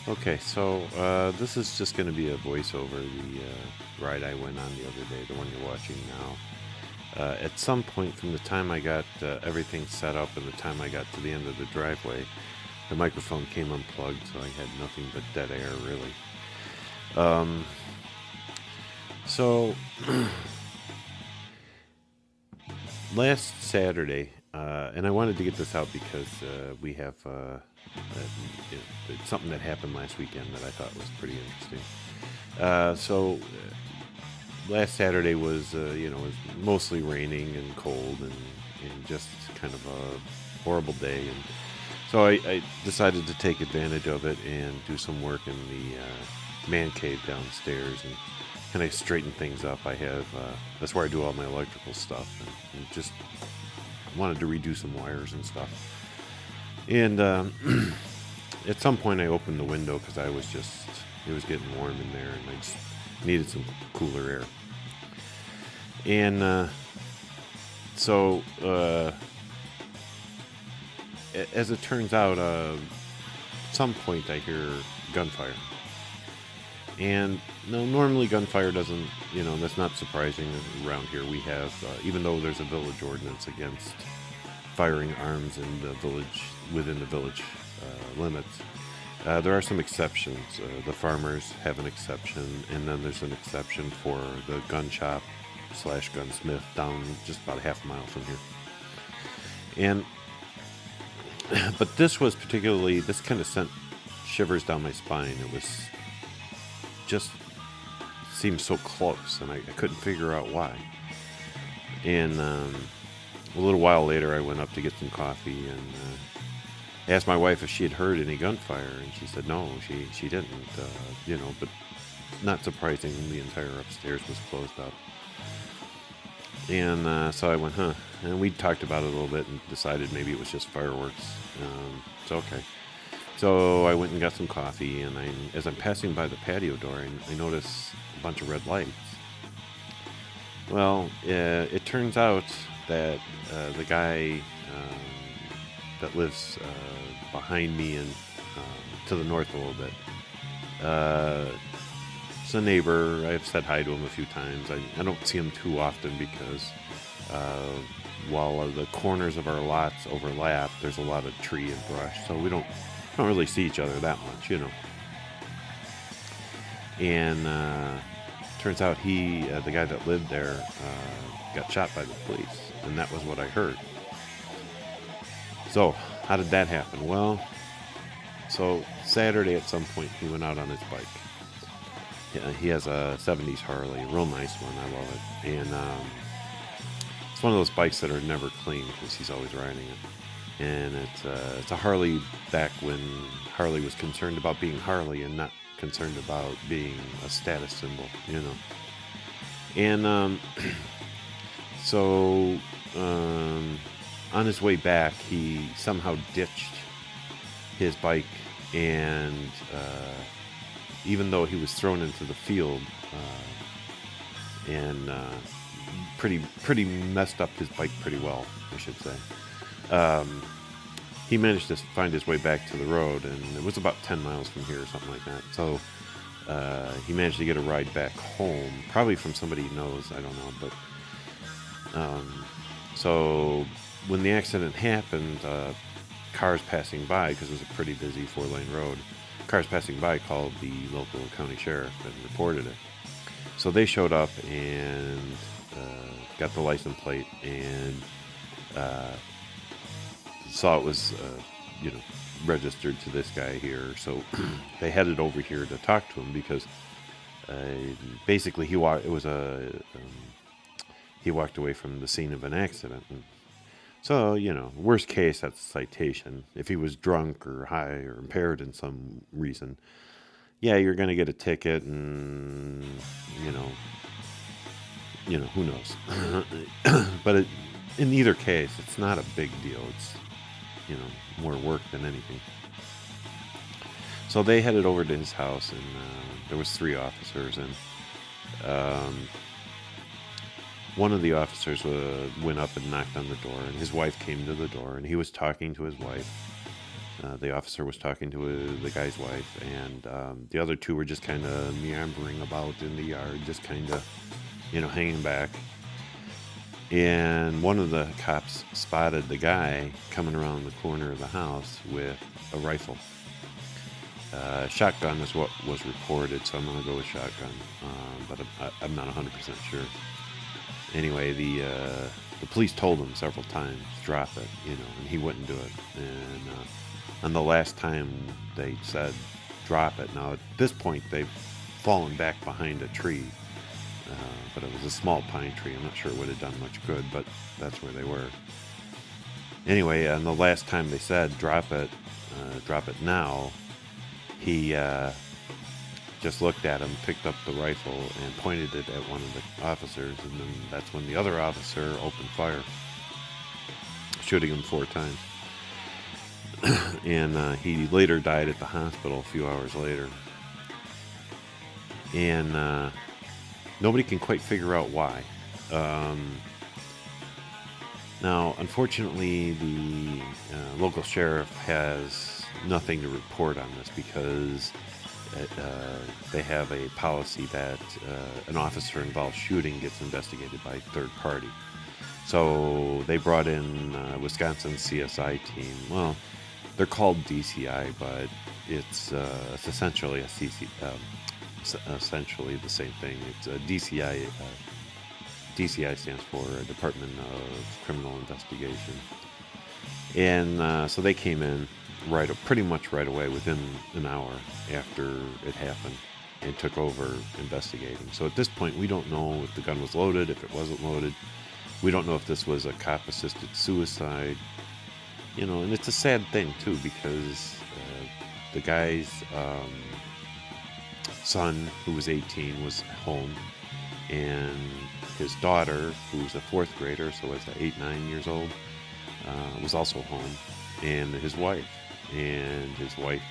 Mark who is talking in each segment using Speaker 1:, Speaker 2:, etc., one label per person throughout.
Speaker 1: Okay, so this is just going to be a voiceover. The ride I went on the other day, the one you're watching now. At some point from the time I got everything set up and the time I got to the end of the driveway, the microphone came unplugged, so I had nothing but dead air, really. Um, so last Saturday, and I wanted to get this out because we have it's something that happened last weekend that I thought was pretty interesting. Last Saturday was was mostly raining and cold and just kind of a horrible day, and so I decided to take advantage of it and do some work in the man cave downstairs and kind of straighten things up. I have that's where I do all my electrical stuff, and just wanted to redo some wires and stuff. And at some point, I opened the window because it was getting warm in there, and I just needed some cooler air. And as it turns out, at some point I hear gunfire. And no, normally gunfire doesn't, that's not surprising around here. We have, even though there's a village ordinance against firing arms in the village, within the village limits, there are some exceptions. The farmers have an exception, and then there's an exception for the gun shop / gunsmith down just about a half a mile from here. And but this kind of sent shivers down my spine. It was just seemed so close, and I couldn't figure out why. And a little while later, I went up to get some coffee and asked my wife if she had heard any gunfire, and she said no, she didn't. But not surprising, the entire upstairs was closed up. And so I went, huh? And we talked about it a little bit and decided maybe it was just fireworks. Okay. So I went and got some coffee, and as I'm passing by the patio door, I notice a bunch of red lights. Well, it turns out that the guy that lives behind me and to the north a little bit, it's a neighbor. I've said hi to him a few times. I don't see him too often because while the corners of our lots overlap, there's a lot of tree and brush, so we don't really see each other that much, And turns out the guy that lived there, got shot by the police, and that was what I heard. So, how did that happen? Well, so Saturday at some point, he went out on his bike. He has a 70s Harley, a real nice one, I love it. And it's one of those bikes that are never clean because he's always riding it. And it's a Harley back when Harley was concerned about being Harley and not concerned about being a status symbol, And so on his way back, he somehow ditched his bike, and even though he was thrown into the field and pretty messed up his bike pretty well, I should say. He managed to find his way back to the road, and it was about 10 miles from here or something like that. So he managed to get a ride back home, probably from somebody he knows, I don't know. But so when the accident happened, cars passing by, because it was a pretty busy 4-lane road, cars passing by called the local county sheriff and reported it. So they showed up and got the license plate and saw it was registered to this guy here. So they headed over here to talk to him because basically he walked away from the scene of an accident. And so, worst case, that's a citation. If he was drunk or high or impaired in some reason, yeah, you're going to get a ticket, and who knows. But in either case, it's not a big deal. It's more work than anything. So they headed over to his house, and there was 3 officers, and one of the officers went up and knocked on the door, and his wife came to the door, and he was talking to his wife, The officer was talking to the guy's wife, and the other two were just kind of meandering about in the yard, just kind of, hanging back. And one of the cops spotted the guy coming around the corner of the house with a rifle. Shotgun is what was reported, so I'm going to go with shotgun, but I'm not 100% sure. Anyway, the police told him several times, drop it, and he wouldn't do it. And the last time they said, drop it. Now, at this point, they've fallen back behind a tree, but it was a small pine tree. I'm not sure it would have done much good, but that's where they were. Anyway, and the last time they said, drop it now, he just looked at him, picked up the rifle, and pointed it at one of the officers, and then that's when the other officer opened fire, shooting him 4 times. And he later died at the hospital a few hours later. And nobody can quite figure out why. Now, unfortunately, the local sheriff has nothing to report on this because they have a policy that an officer-involved shooting gets investigated by a third party. So they brought in Wisconsin CSI team. Well, they're called DCI, but it's essentially essentially the same thing. It's a DCI. DCI stands for Department of Criminal Investigation. And so they came in pretty much right away, within an hour after it happened, and took over investigating. So at this point, we don't know if the gun was loaded, if it wasn't loaded. We don't know if this was a cop-assisted suicide. And it's a sad thing, too, because the guy's son, who was 18, was home, and his daughter, who's a 4th grader, so it's 8, 9 years old, was also home, and his wife. And his wife,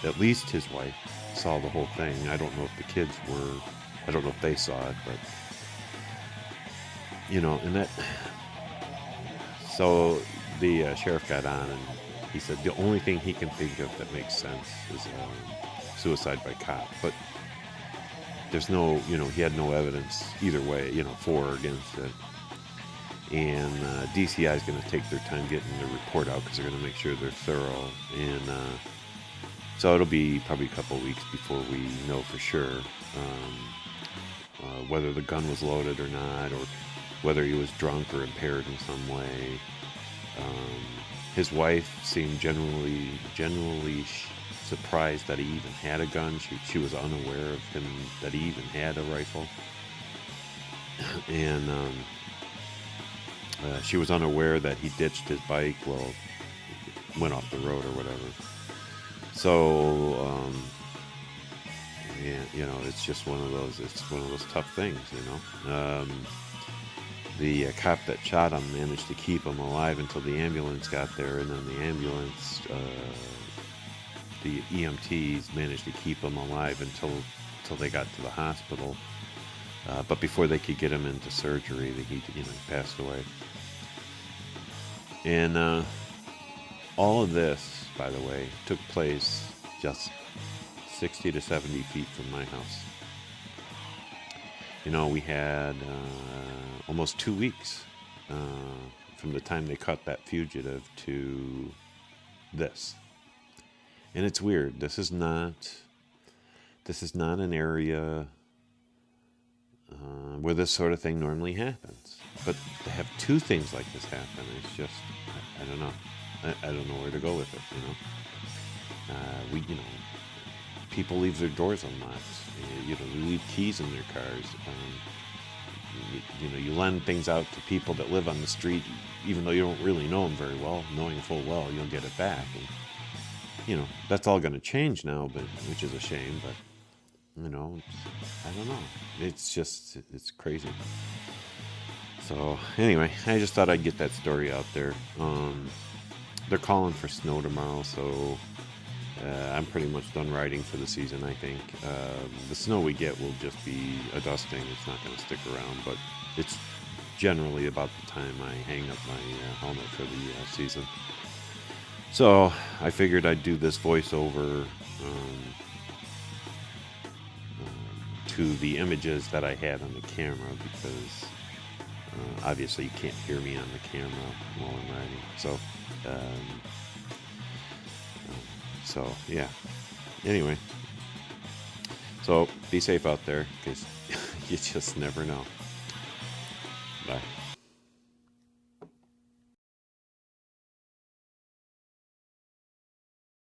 Speaker 1: at least his wife, saw the whole thing. I don't know if the kids I don't know if they saw it, but, and that... So the sheriff got on, and he said the only thing he can think of that makes sense is suicide by cop. But there's no, he had no evidence either way, for or against it. And DCI is going to take their time getting their report out because they're going to make sure they're thorough. And so it'll be probably a couple of weeks before we know for sure whether the gun was loaded or not, or whether he was drunk or impaired in some way. His wife seemed generally surprised that he even had a gun. She was unaware of him, that he even had a rifle. And she was unaware that he ditched his bike, went off the road or whatever. So, yeah, it's just one of those tough things, The cop that shot him managed to keep him alive until the ambulance got there, and then the ambulance, the EMTs managed to keep him alive until they got to the hospital. But before they could get him into surgery, he passed away. And all of this, by the way, took place just 60 to 70 feet from my house. We had almost 2 weeks from the time they caught that fugitive to this. And it's weird. This is not an area where this sort of thing normally happens. But to have 2 things like this happen, it's just, I don't know. I don't know where to go with it, people leave their doors unlocked. They leave keys in their cars. You lend things out to people that live on the street, even though you don't really know them very well, knowing full well you'll get it back. And, that's all going to change now, which is a shame, but, I don't know. It's crazy. So, anyway, I just thought I'd get that story out there. They're calling for snow tomorrow, so I'm pretty much done riding for the season, I think. The snow we get will just be a dusting. It's not going to stick around, but it's generally about the time I hang up my helmet for the season. So I figured I'd do this voiceover to the images that I had on the camera, because obviously you can't hear me on the camera while I'm writing. So yeah. Anyway, so be safe out there, because you just never know. Bye.